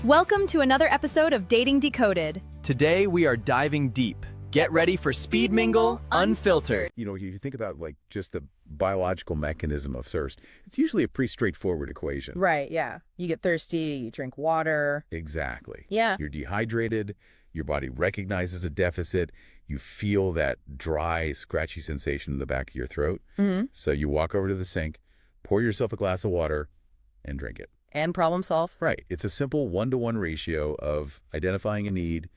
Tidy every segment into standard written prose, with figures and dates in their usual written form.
Welcome to another episode of Dating Decoded. Today we are diving deep. Get ready for Speed Mingle Unfiltered. You know, you think about like just the biological mechanism of thirst, it's usually a pretty straightforward equation. Right, yeah. You get thirsty, you drink water. Exactly. Yeah. You're dehydrated, your body recognizes a deficit, you feel that dry, scratchy sensation in the back of your throat. So you walk over to the sink, pour yourself a glass of water, and drink it. And problem solve. Right. It's a simple 1-to-1 ratio of identifying a need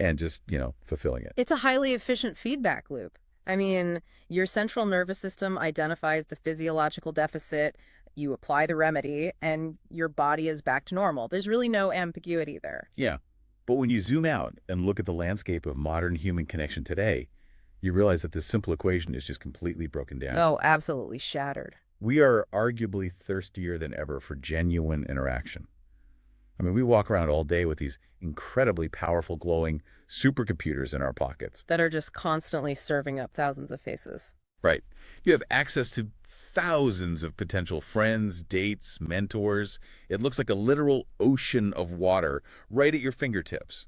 and just, fulfilling it. It's a highly efficient feedback loop. I mean, your central nervous system identifies the physiological deficit, you apply the remedy, and your body is back to normal. There's really no ambiguity there. Yeah. But when you zoom out and look at the landscape of modern human connection today, you realize that this simple equation is just completely broken down. Oh, absolutely shattered. We are arguably thirstier than ever for genuine interaction. I mean, we walk around all day with these incredibly powerful, glowing supercomputers in our pockets. That are just constantly serving up thousands of faces. Right. You have access to thousands of potential friends, dates, mentors. It looks like a literal ocean of water right at your fingertips.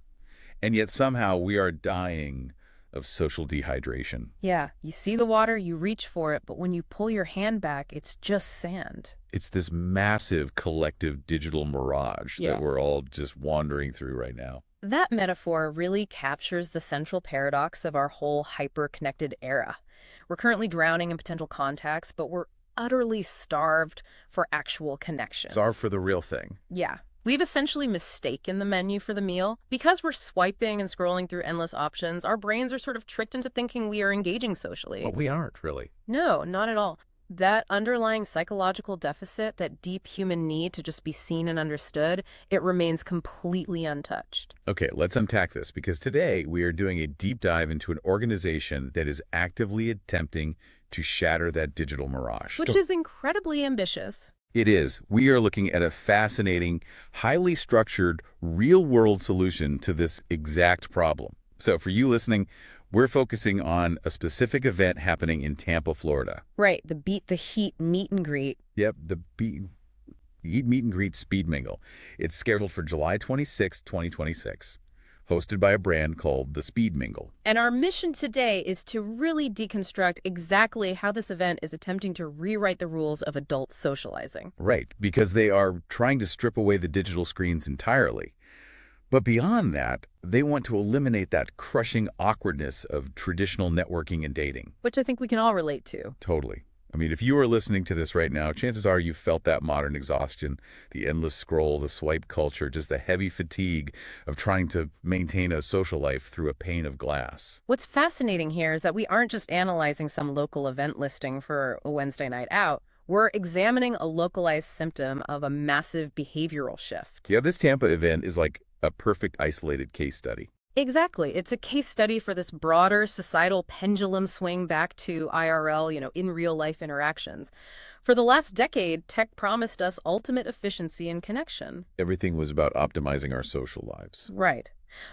And yet somehow we are dying of social dehydration. Yeah, you see the water, you reach for it, but when you pull your hand back, it's just sand. It's this massive collective digital mirage Yeah. that we're all just wandering through right now. That metaphor really captures the central paradox of our whole hyper-connected era. We're currently drowning in potential contacts, but we're utterly starved for actual connections. Starved for the real thing. Yeah. We've essentially mistaken the menu for the meal. Because we're swiping and scrolling through endless options, our brains are sort of tricked into thinking we are engaging socially. But we aren't, really. No, not at all. That underlying psychological deficit, that deep human need to just be seen and understood, it remains completely untouched. Okay, let's unpack this, because today we are doing a deep dive into an organization that is actively attempting to shatter that digital mirage. Which is incredibly ambitious. It is. We are looking at a fascinating, highly structured, real-world solution to this exact problem. So for you listening, we're focusing on a specific event happening in Tampa, Florida. Right, the Beat the Heat meet and greet. Yep, the Meet and Greet Speed Mingle. It's scheduled for July 26, 2026, hosted by a brand called the Speed Mingle. And our mission today is to really deconstruct exactly how this event is attempting to rewrite the rules of adult socializing. Right, because they are trying to strip away the digital screens entirely. But beyond that, they want to eliminate that crushing awkwardness of traditional networking and dating. Which I think we can all relate to. Totally. I mean, if you are listening to this right now, chances are you've felt that modern exhaustion, the endless scroll, the swipe culture, just the heavy fatigue of trying to maintain a social life through a pane of glass. What's fascinating here is that we aren't just analyzing some local event listing for a Wednesday night out. We're examining a localized symptom of a massive behavioral shift. Yeah, this Tampa event is like a perfect isolated case study. Exactly. It's a case study for this broader societal pendulum swing back to IRL, in real-life interactions. For the last decade, tech promised us ultimate efficiency and connection. Everything was about optimizing our social lives. Right.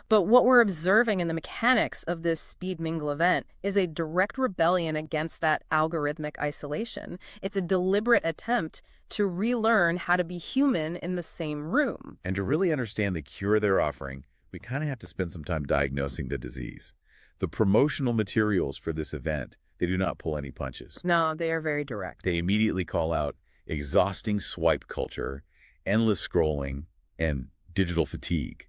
But what we're observing in the mechanics of this Speed Mingle event is a direct rebellion against that algorithmic isolation. It's a deliberate attempt to relearn how to be human in the same room. And to really understand the cure they're offering, we kind of have to spend some time diagnosing the disease. The promotional materials for this event, they do not pull any punches. No, they are very direct. They immediately call out exhausting swipe culture, endless scrolling, and digital fatigue.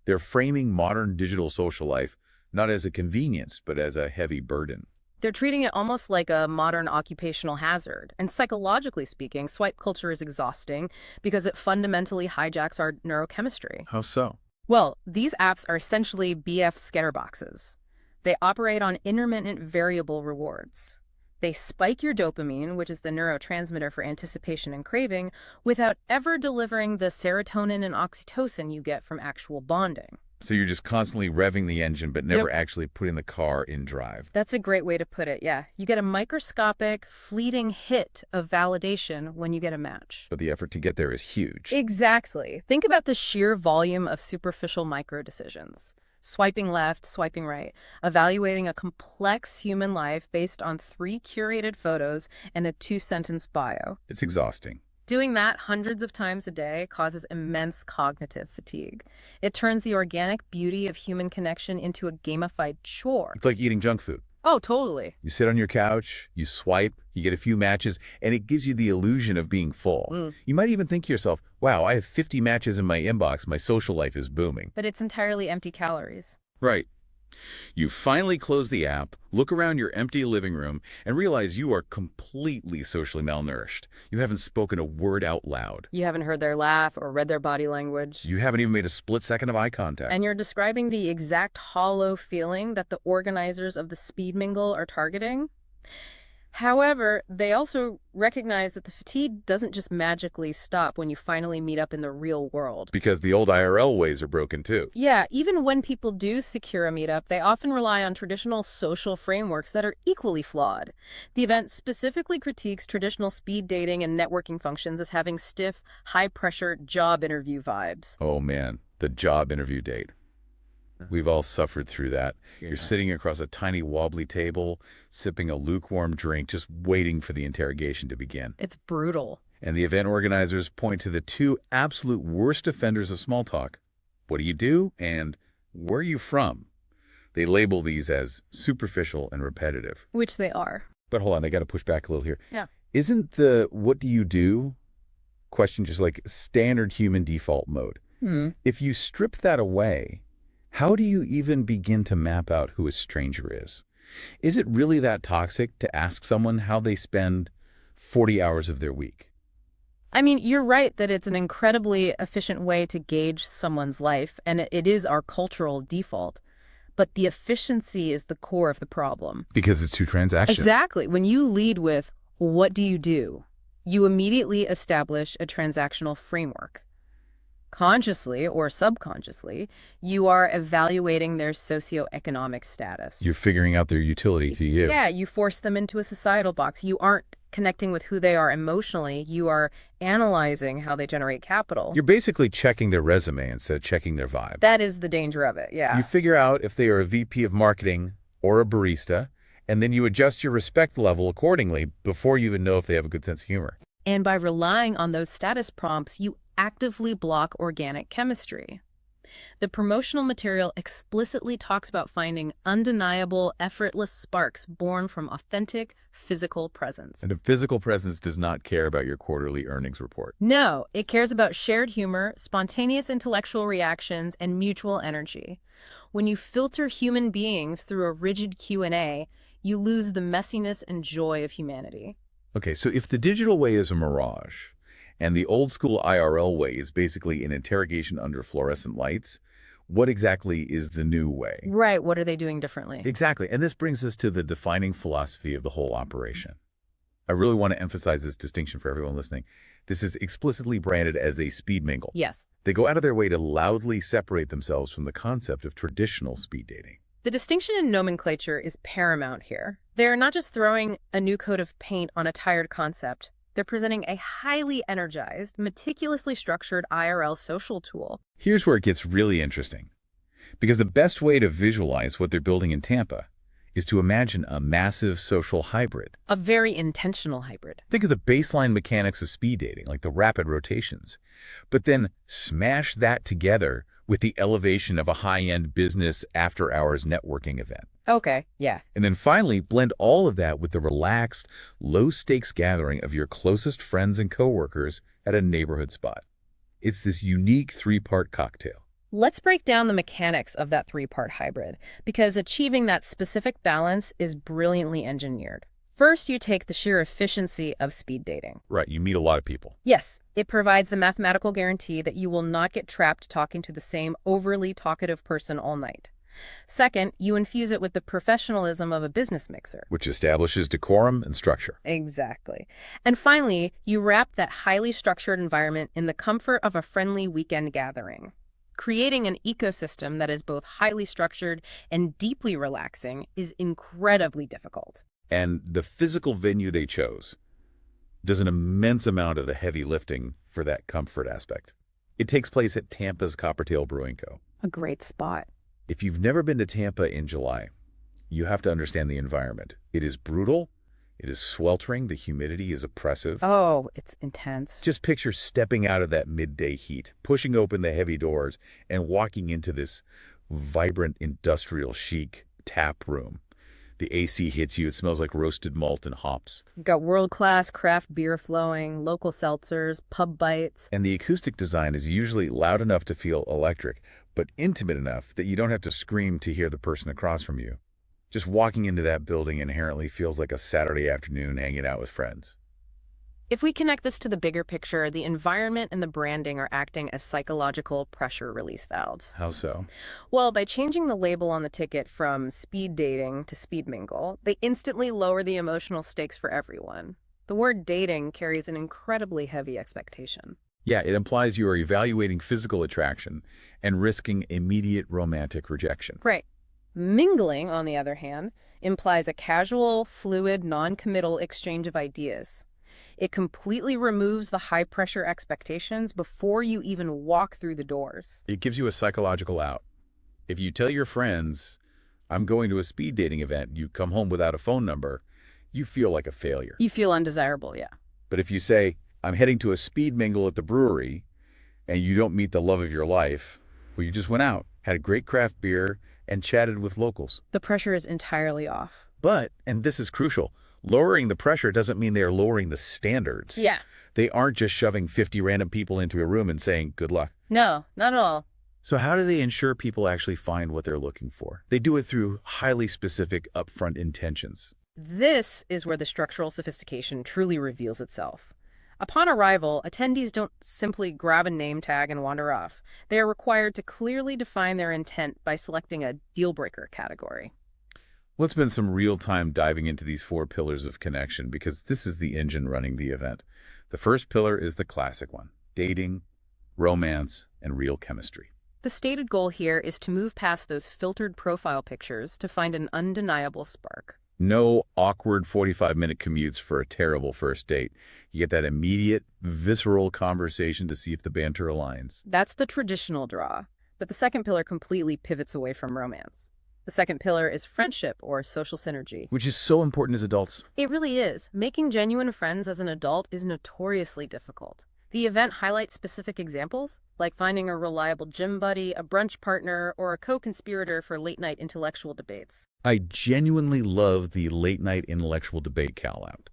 They're framing modern digital social life not as a convenience, but as a heavy burden. They're treating it almost like a modern occupational hazard. And psychologically speaking, swipe culture is exhausting because it fundamentally hijacks our neurochemistry. How so? Well, these apps are essentially BF scatterboxes. They operate on intermittent variable rewards. They spike your dopamine, which is the neurotransmitter for anticipation and craving, without ever delivering the serotonin and oxytocin you get from actual bonding. So you're just constantly revving the engine, but never actually putting the car in drive. That's a great way to put it, yeah. You get a microscopic, fleeting hit of validation when you get a match. But the effort to get there is huge. Exactly. Think about the sheer volume of superficial micro-decisions. Swiping left, swiping right, evaluating a complex human life based on 3 curated photos and a 2-sentence bio. It's exhausting. Doing that hundreds of times a day causes immense cognitive fatigue. It turns the organic beauty of human connection into a gamified chore. It's like eating junk food. Oh, totally. You sit on your couch, you swipe, you get a few matches, and it gives you the illusion of being full. You might even think to yourself, wow, I have 50 matches in my inbox, my social life is booming. But it's entirely empty calories. Right. You finally close the app, look around your empty living room, and realize you are completely socially malnourished. You haven't spoken a word out loud. You haven't heard their laugh or read their body language. You haven't even made a split second of eye contact. And you're describing the exact hollow feeling that the organizers of the Speed Mingle are targeting. However, they also recognize that the fatigue doesn't just magically stop when you finally meet up in the real world. Because the old IRL ways are broken too. Yeah, even when people do secure a meetup, they often rely on traditional social frameworks that are equally flawed. The event specifically critiques traditional speed dating and networking functions as having stiff, high-pressure job interview vibes. Oh man, the job interview date. We've all suffered through that. Yeah. You're sitting across a tiny wobbly table, sipping a lukewarm drink, just waiting for the interrogation to begin. It's brutal. And the event organizers point to the two absolute worst offenders of small talk. What do you do? And where are you from? They label these as superficial and repetitive. Which they are. But hold on, I got to push back a little here. Yeah. Isn't the what do you do question just like standard human default mode? If you strip that away, how do you even begin to map out who a stranger is? Is it really that toxic to ask someone how they spend 40 hours of their week? I mean, you're right that it's an incredibly efficient way to gauge someone's life, and it is our cultural default. But the efficiency is the core of the problem. Because it's too transactional. Exactly. When you lead with, what do? You immediately establish a transactional framework. Consciously or subconsciously, you are evaluating their socioeconomic status. You're figuring out their utility to you. Yeah, you force them into a societal box. You aren't connecting with who they are emotionally. You are analyzing how they generate capital. You're basically checking their resume instead of checking their vibe. That is the danger of it, yeah. You figure out if they are a VP of marketing or a barista, and then you adjust your respect level accordingly before you even know if they have a good sense of humor. And by relying on those status prompts, you actively block organic chemistry. The promotional material explicitly talks about finding undeniable, effortless sparks born from authentic physical presence. And a physical presence does not care about your quarterly earnings report. No, it cares about shared humor, spontaneous intellectual reactions, and mutual energy. When you filter human beings through a rigid Q&A, you lose the messiness and joy of humanity. Okay, so if the digital way is a mirage, and the old school IRL way is basically an interrogation under fluorescent lights, what exactly is the new way? Right, what are they doing differently? Exactly, and this brings us to the defining philosophy of the whole operation. I really want to emphasize this distinction for everyone listening. This is explicitly branded as a speed mingle. Yes. They go out of their way to loudly separate themselves from the concept of traditional speed dating. The distinction in nomenclature is paramount here. They're not just throwing a new coat of paint on a tired concept. They're presenting a highly energized, meticulously structured IRL social tool. Here's where it gets really interesting. Because the best way to visualize what they're building in Tampa is to imagine a massive social hybrid. A very intentional hybrid. Think of the baseline mechanics of speed dating, like the rapid rotations, but then smash that together with the elevation of a high-end business after-hours networking event. Okay, yeah. And then finally, blend all of that with the relaxed, low-stakes gathering of your closest friends and coworkers at a neighborhood spot. It's this unique three-part cocktail. Let's break down the mechanics of that three-part hybrid, because achieving that specific balance is brilliantly engineered. First, you take the sheer efficiency of speed dating. Right, you meet a lot of people. Yes, it provides the mathematical guarantee that you will not get trapped talking to the same overly talkative person all night. Second, you infuse it with the professionalism of a business mixer. Which establishes decorum and structure. Exactly. And finally, you wrap that highly structured environment in the comfort of a friendly weekend gathering. Creating an ecosystem that is both highly structured and deeply relaxing is incredibly difficult. And the physical venue they chose does an immense amount of the heavy lifting for that comfort aspect. It takes place at Tampa's Coppertail Brewing Co. A great spot. If you've never been to Tampa in July, you have to understand the environment. It is brutal, It is sweltering. The humidity is oppressive. Oh, it's intense. Just picture stepping out of that midday heat, pushing open the heavy doors, and walking into this vibrant, industrial chic tap room. The AC hits you. It smells like roasted malt and hops. You've got world-class craft beer flowing, local seltzers, pub bites. And the acoustic design is usually loud enough to feel electric, but intimate enough that you don't have to scream to hear the person across from you. Just walking into that building inherently feels like a Saturday afternoon hanging out with friends. If we connect this to the bigger picture, the environment and the branding are acting as psychological pressure release valves. How so? Well, by changing the label on the ticket from speed dating to speed mingle, they instantly lower the emotional stakes for everyone. The word dating carries an incredibly heavy expectation. Yeah, it implies you are evaluating physical attraction and risking immediate romantic rejection. Right. Mingling, on the other hand, implies a casual, fluid, non-committal exchange of ideas. It completely removes the high-pressure expectations before you even walk through the doors. It gives you a psychological out. If you tell your friends, I'm going to a speed dating event, you come home without a phone number, you feel like a failure. You feel undesirable, yeah. But if you say, I'm heading to a speed mingle at the brewery, and you don't meet the love of your life, well, you just went out, had a great craft beer, and chatted with locals. The pressure is entirely off. But, and this is crucial, lowering the pressure doesn't mean they are lowering the standards. Yeah. They aren't just shoving 50 random people into a room and saying, good luck. No, not at all. So how do they ensure people actually find what they're looking for? They do it through highly specific upfront intentions. This is where the structural sophistication truly reveals itself. Upon arrival, attendees don't simply grab a name tag and wander off. They are required to clearly define their intent by selecting a deal-breaker category. Let's spend some real time diving into these 4 pillars of connection because this is the engine running the event. The first pillar is the classic one: dating, romance, and real chemistry. The stated goal here is to move past those filtered profile pictures to find an undeniable spark. No awkward 45-minute commutes for a terrible first date. You get that immediate, visceral conversation to see if the banter aligns. That's the traditional draw, but the second pillar completely pivots away from romance. The second pillar is friendship or social synergy. Which is so important as adults. It really is. Making genuine friends as an adult is notoriously difficult. The event highlights specific examples, like finding a reliable gym buddy, a brunch partner, or a co-conspirator for late-night intellectual debates. I genuinely love the late-night intellectual debate call-out.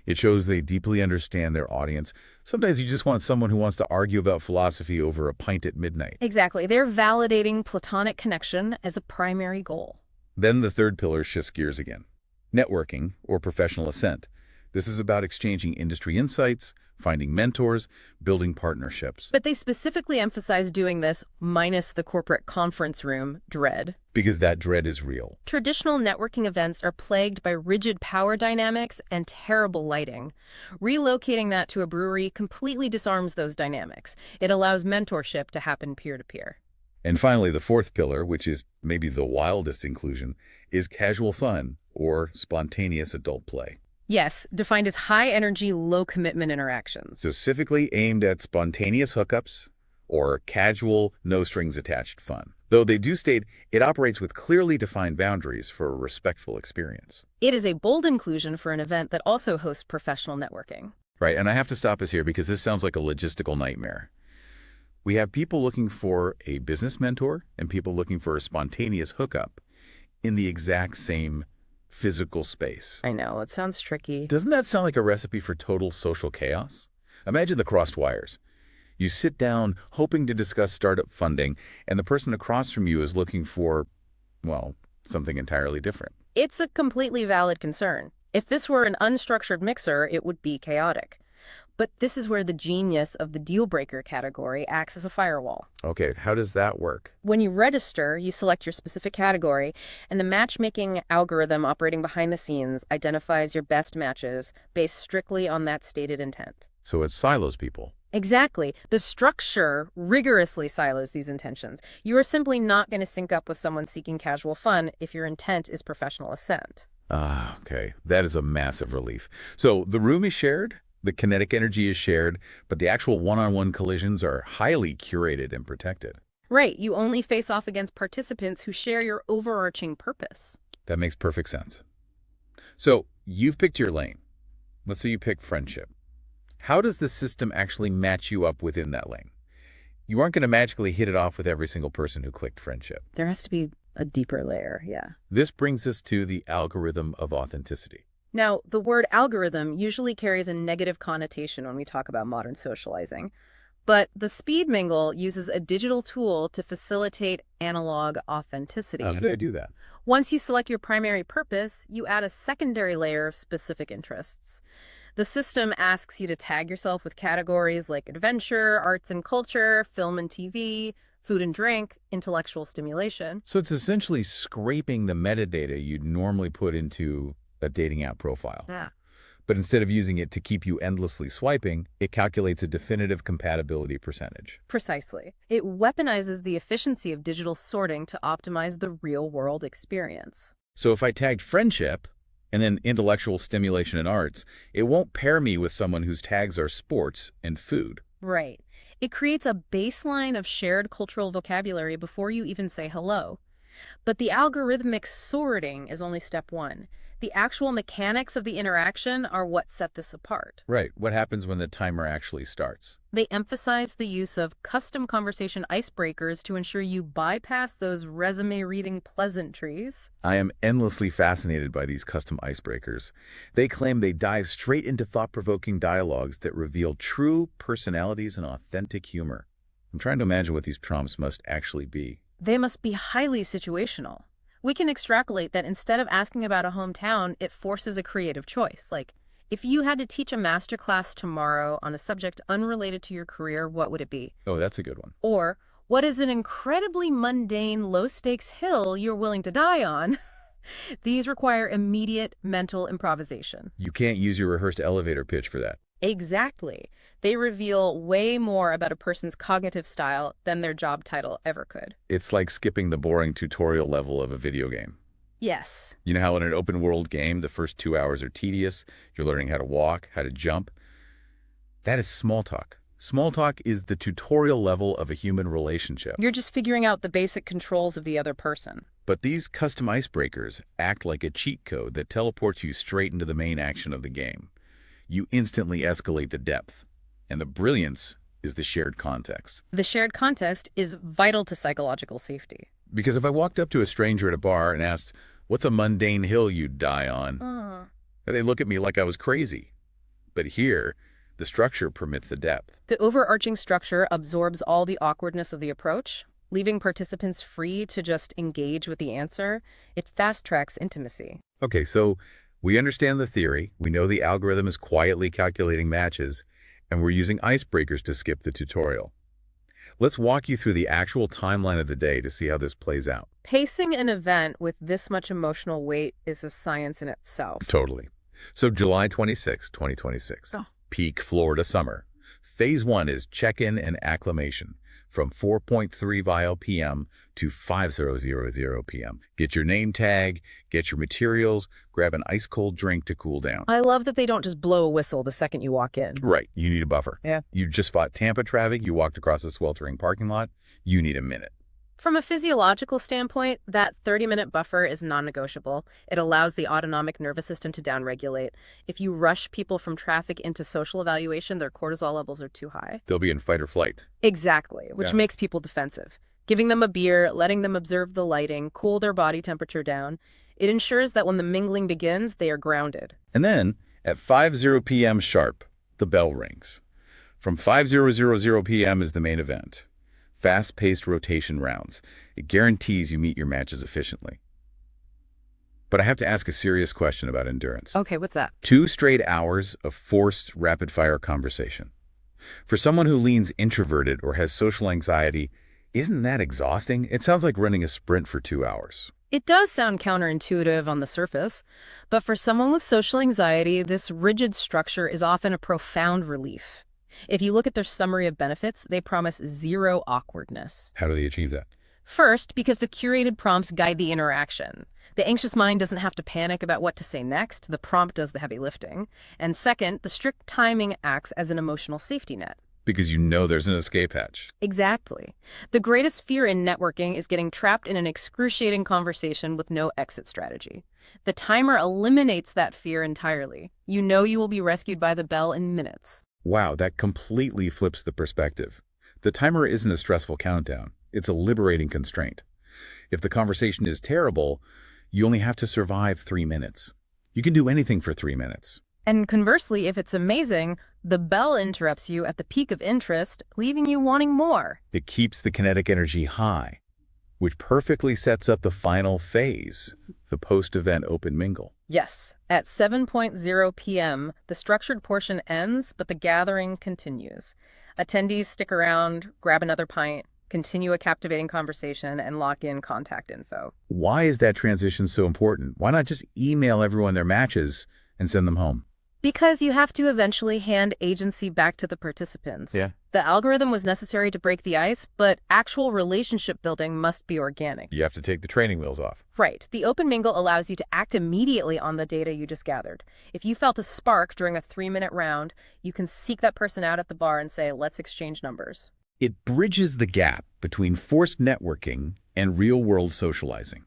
It shows they deeply understand their audience. Sometimes you just want someone who wants to argue about philosophy over a pint at midnight. Exactly. They're validating platonic connection as a primary goal. Then the third pillar shifts gears again. Networking, or professional ascent. This is about exchanging industry insights, finding mentors, building partnerships. But they specifically emphasize doing this minus the corporate conference room dread. Because that dread is real. Traditional networking events are plagued by rigid power dynamics and terrible lighting. Relocating that to a brewery completely disarms those dynamics. It allows mentorship to happen peer-to-peer. And finally, the fourth pillar, which is maybe the wildest inclusion, is casual fun, or spontaneous adult play. Yes, defined as high-energy, low-commitment interactions. Specifically aimed at spontaneous hookups or casual, no-strings-attached fun. Though they do state it operates with clearly defined boundaries for a respectful experience. It is a bold inclusion for an event that also hosts professional networking. Right, and I have to stop us here because this sounds like a logistical nightmare. We have people looking for a business mentor and people looking for a spontaneous hookup in the exact same physical space. I know, it sounds tricky. Doesn't that sound like a recipe for total social chaos? Imagine the crossed wires. You sit down hoping to discuss startup funding, and the person across from you is looking for, well, something entirely different. It's a completely valid concern. If this were an unstructured mixer, it would be chaotic. But this is where the genius of the deal-breaker category acts as a firewall. Okay, how does that work? When you register, you select your specific category, and the matchmaking algorithm operating behind the scenes identifies your best matches based strictly on that stated intent. So it silos people. Exactly. The structure rigorously silos these intentions. You are simply not going to sync up with someone seeking casual fun if your intent is professional ascent. Ah, okay. That is a massive relief. So the room is shared, the kinetic energy is shared, but the actual one-on-one collisions are highly curated and protected. Right. You only face off against participants who share your overarching purpose. That makes perfect sense. So you've picked your lane. Let's say you pick friendship. How does the system actually match you up within that lane? You aren't going to magically hit it off with every single person who clicked friendship. There has to be a deeper layer, yeah. This brings us to the algorithm of authenticity. Now, the word algorithm usually carries a negative connotation when we talk about modern socializing. But the Speed Mingle uses a digital tool to facilitate analog authenticity. How do I do that? Once you select your primary purpose, you add a secondary layer of specific interests. The system asks you to tag yourself with categories like adventure, arts and culture, film and TV, food and drink, intellectual stimulation. So it's essentially scraping the metadata you'd normally put into a dating app profile. Yeah. But instead of using it to keep you endlessly swiping, it calculates a definitive compatibility percentage. Precisely. It weaponizes the efficiency of digital sorting to optimize the real-world experience. So if I tagged friendship and then intellectual stimulation and arts, it won't pair me with someone whose tags are sports and food. Right. It creates a baseline of shared cultural vocabulary before you even say hello. But the algorithmic sorting is only step one. The actual mechanics of the interaction are what set this apart. Right. What happens when the timer actually starts? They emphasize the use of custom conversation icebreakers to ensure you bypass those resume-reading pleasantries. I am endlessly fascinated by these custom icebreakers. They claim they dive straight into thought-provoking dialogues that reveal true personalities and authentic humor. I'm trying to imagine what these prompts must actually be. They must be highly situational. We can extrapolate that instead of asking about a hometown, it forces a creative choice. Like, if you had to teach a master class tomorrow on a subject unrelated to your career, what would it be? Oh, that's a good one. Or, what is an incredibly mundane, low-stakes hill you're willing to die on? These require immediate mental improvisation. You can't use your rehearsed elevator pitch for that. Exactly. They reveal way more about a person's cognitive style than their job title ever could. It's like skipping the boring tutorial level of a video game. Yes. You know how in an open world game, the first 2 hours are tedious? You're learning how to walk, how to jump. That is small talk. Small talk is the tutorial level of a human relationship. You're just figuring out the basic controls of the other person. But these custom icebreakers act like a cheat code that teleports you straight into the main action of the game. You instantly escalate the depth. And the brilliance is the shared context. The shared context is vital to psychological safety. Because if I walked up to a stranger at a bar and asked, "What's a mundane hill you'd die on?" They look at me like I was crazy. But here, the structure permits the depth. The overarching structure absorbs all the awkwardness of the approach, leaving participants free to just engage with the answer. It fast-tracks intimacy. Okay, so we understand the theory. We know the algorithm is quietly calculating matches, and we're using icebreakers to skip the tutorial. Let's walk you through the actual timeline of the day to see how this plays out. Pacing an event with this much emotional weight is a science in itself. Totally. So July 26, 2026. Oh. Peak Florida summer. Phase 1 is check-in and acclimation from 4.3 vial p.m. to 5000 p.m. Get your name tag, get your materials, grab an ice-cold drink to cool down. I love that they don't just blow a whistle the second you walk in. Right. You need a buffer. Yeah. You just fought Tampa traffic. You walked across a sweltering parking lot. You need a minute. From a physiological standpoint, that 30-minute buffer is non-negotiable. It allows the autonomic nervous system to downregulate. If you rush people from traffic into social evaluation, their cortisol levels are too high. They'll be in fight or flight. Exactly, which makes people defensive. Giving them a beer, letting them observe the lighting, cool their body temperature down. It ensures that when the mingling begins, they are grounded. And then, at 5:00 p.m. sharp, the bell rings. From 5:00 p.m. is the main event. Fast-paced rotation rounds. It guarantees you meet your matches efficiently. But I have to ask a serious question about endurance. Okay, what's that? 2 straight hours of forced rapid-fire conversation. For someone who leans introverted or has social anxiety, isn't that exhausting? It sounds like running a sprint for 2 hours. It does sound counterintuitive on the surface, but for someone with social anxiety, this rigid structure is often a profound relief. If you look at their summary of benefits, they promise zero awkwardness. How do they achieve that? First, because the curated prompts guide the interaction. The anxious mind doesn't have to panic about what to say next. The prompt does the heavy lifting. And second, the strict timing acts as an emotional safety net. Because you know there's an escape hatch. Exactly. The greatest fear in networking is getting trapped in an excruciating conversation with no exit strategy. The timer eliminates that fear entirely. You know you will be rescued by the bell in minutes. Wow, that completely flips the perspective. The timer isn't a stressful countdown. It's a liberating constraint. If the conversation is terrible, you only have to survive 3 minutes. You can do anything for 3 minutes. And conversely, if it's amazing, the bell interrupts you at the peak of interest, leaving you wanting more. It keeps the kinetic energy high, which perfectly sets up the final phase, the post-event open mingle. Yes, at 7:00 p.m., the structured portion ends, but the gathering continues. Attendees stick around, grab another pint, continue a captivating conversation, and lock in contact info. Why is that transition so important? Why not just email everyone their matches and send them home? Because you have to eventually hand agency back to the participants. Yeah. The algorithm was necessary to break the ice, but actual relationship building must be organic. You have to take the training wheels off. Right. The open mingle allows you to act immediately on the data you just gathered. If you felt a spark during a 3-minute round, you can seek that person out at the bar and say, let's exchange numbers. It bridges the gap between forced networking and real-world socializing.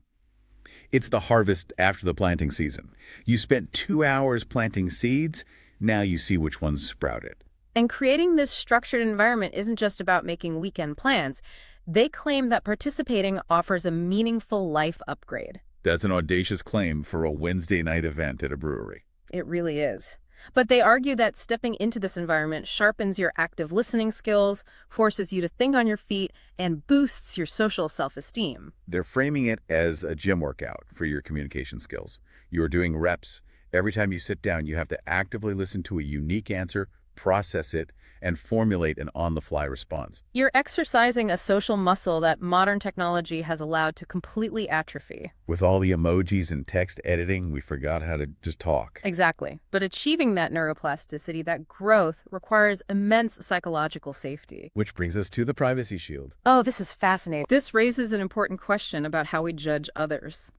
It's the harvest after the planting season. You spent 2 hours planting seeds, now you see which ones sprouted. And creating this structured environment isn't just about making weekend plans. They claim that participating offers a meaningful life upgrade. That's an audacious claim for a Wednesday night event at a brewery. It really is. But they argue that stepping into this environment sharpens your active listening skills, forces you to think on your feet, and boosts your social self-esteem. They're framing it as a gym workout for your communication skills. You are doing reps. Every time you sit down, you have to actively listen to a unique answer, process it, and formulate an on-the-fly response. You're exercising a social muscle that modern technology has allowed to completely atrophy. With all the emojis and text editing, we forgot how to just talk. Exactly. But achieving that neuroplasticity, that growth, requires immense psychological safety. Which brings us to the privacy shield. Oh, this is fascinating. This raises an important question about how we judge others.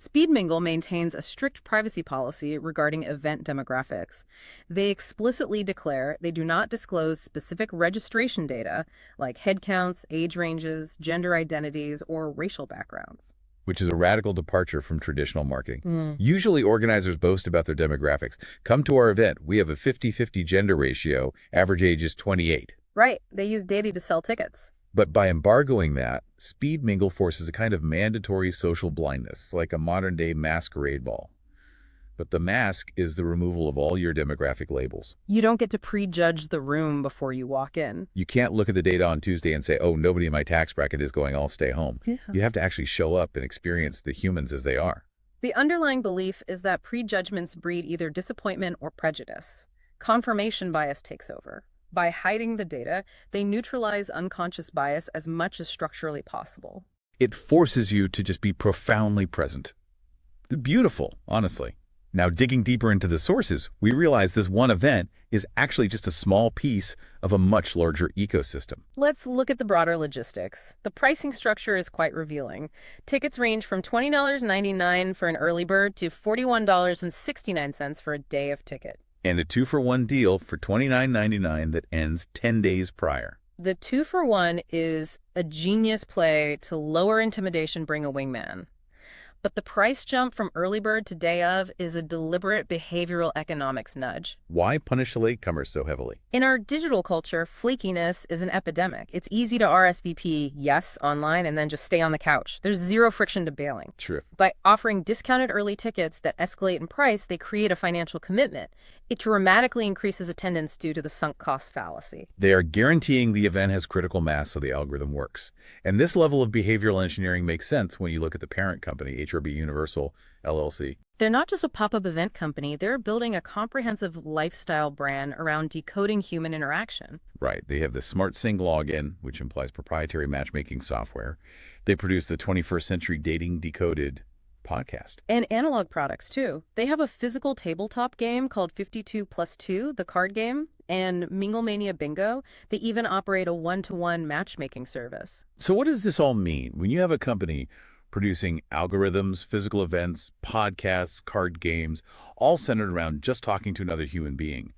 Speed Mingle maintains a strict privacy policy regarding event demographics. They explicitly declare they do not disclose specific registration data like head counts, age ranges, gender identities, or racial backgrounds. Which is a radical departure from traditional marketing. Usually organizers boast about their demographics. Come to our event. We have a 50-50 gender ratio. Average age is 28. Right. They use data to sell tickets. But by embargoing that, Speed Mingle forces a kind of mandatory social blindness, like a modern-day masquerade ball. But the mask is the removal of all your demographic labels. You don't get to prejudge the room before you walk in. You can't look at the data on Tuesday and say, oh, nobody in my tax bracket is going, I'll stay home. Yeah. You have to actually show up and experience the humans as they are. The underlying belief is that prejudgments breed either disappointment or prejudice. Confirmation bias takes over. By hiding the data, they neutralize unconscious bias as much as structurally possible. It forces you to just be profoundly present. Beautiful, honestly. Now, digging deeper into the sources, we realize this one event is actually just a small piece of a much larger ecosystem. Let's look at the broader logistics. The pricing structure is quite revealing. Tickets range from $20.99 for an early bird to $41.69 for a day of ticket. And a 2-for-1 deal for $29.99 that ends 10 days prior. The 2-for-1 is a genius play to lower intimidation, bring a wingman. But the price jump from early bird to day of is a deliberate behavioral economics nudge. Why punish the latecomers so heavily? In our digital culture, flakiness is an epidemic. It's easy to RSVP yes online and then just stay on the couch. There's zero friction to bailing. True. By offering discounted early tickets that escalate in price, they create a financial commitment. It dramatically increases attendance due to the sunk cost fallacy. They are guaranteeing the event has critical mass so the algorithm works. And this level of behavioral engineering makes sense when you look at the parent company, HRB Universal, LLC. They're not just a pop-up event company. They're building a comprehensive lifestyle brand around decoding human interaction. Right. They have the SmartSync login, which implies proprietary matchmaking software. They produce the 21st Century Dating Decoded podcast. And analog products, too. They have a physical tabletop game called 52+2, the card game, and Minglemania Bingo. They even operate a one-to-one matchmaking service. So what does this all mean? When you have a company producing algorithms, physical events, podcasts, card games, all centered around just talking to another human being,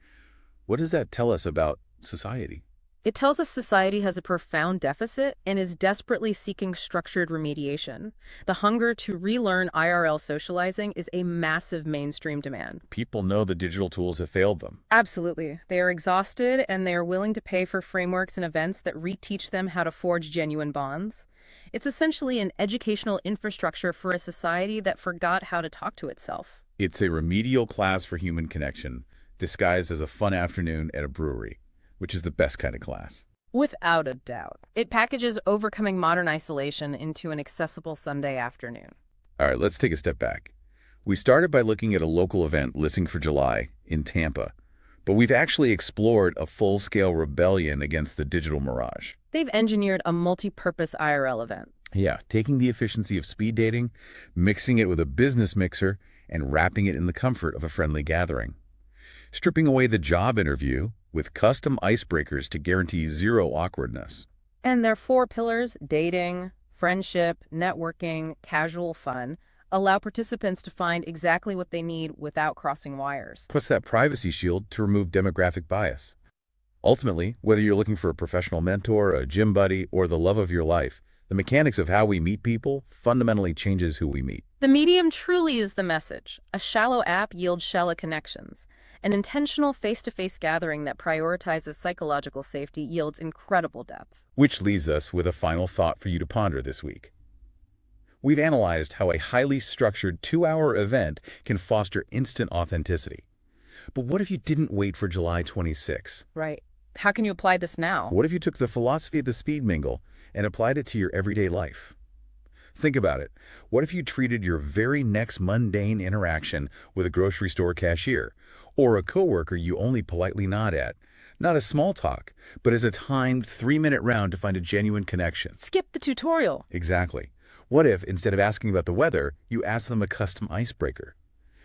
what does that tell us about society? It tells us society has a profound deficit and is desperately seeking structured remediation. The hunger to relearn IRL socializing is a massive mainstream demand. People know the digital tools have failed them. Absolutely. They are exhausted and they are willing to pay for frameworks and events that reteach them how to forge genuine bonds. It's essentially an educational infrastructure for a society that forgot how to talk to itself. It's a remedial class for human connection, disguised as a fun afternoon at a brewery, which is the best kind of class. Without a doubt. It packages overcoming modern isolation into an accessible Sunday afternoon. All right, let's take a step back. We started by looking at a local event listing for July in Tampa, but we've actually explored a full-scale rebellion against the digital mirage. They've engineered a multi-purpose IRL event. Yeah, taking the efficiency of speed dating, mixing it with a business mixer, and wrapping it in the comfort of a friendly gathering. Stripping away the job interview with custom icebreakers to guarantee zero awkwardness. And their 4 pillars, dating, friendship, networking, casual fun, allow participants to find exactly what they need without crossing wires. Plus that privacy shield to remove demographic bias. Ultimately, whether you're looking for a professional mentor, a gym buddy, or the love of your life, the mechanics of how we meet people fundamentally changes who we meet. The medium truly is the message. A shallow app yields shallow connections. An intentional face-to-face gathering that prioritizes psychological safety yields incredible depth. Which leaves us with a final thought for you to ponder this week. We've analyzed how a highly structured 2-hour event can foster instant authenticity. But what if you didn't wait for July 26? Right. How can you apply this now? What if you took the philosophy of the speed mingle and applied it to your everyday life? Think about it. What if you treated your very next mundane interaction with a grocery store cashier or a coworker you only politely nod at, not as small talk, but as a timed 3-minute round to find a genuine connection? Skip the tutorial. Exactly. What if, instead of asking about the weather, you ask them a custom icebreaker?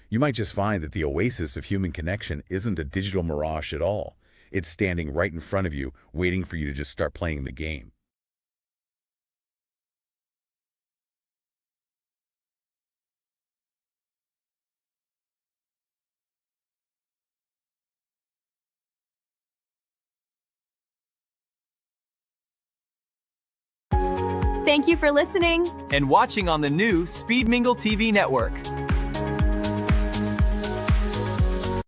You might just find that the oasis of human connection isn't a digital mirage at all. It's standing right in front of you, waiting for you to just start playing the game. Thank you for listening. And watching on the new Speed Mingle TV network.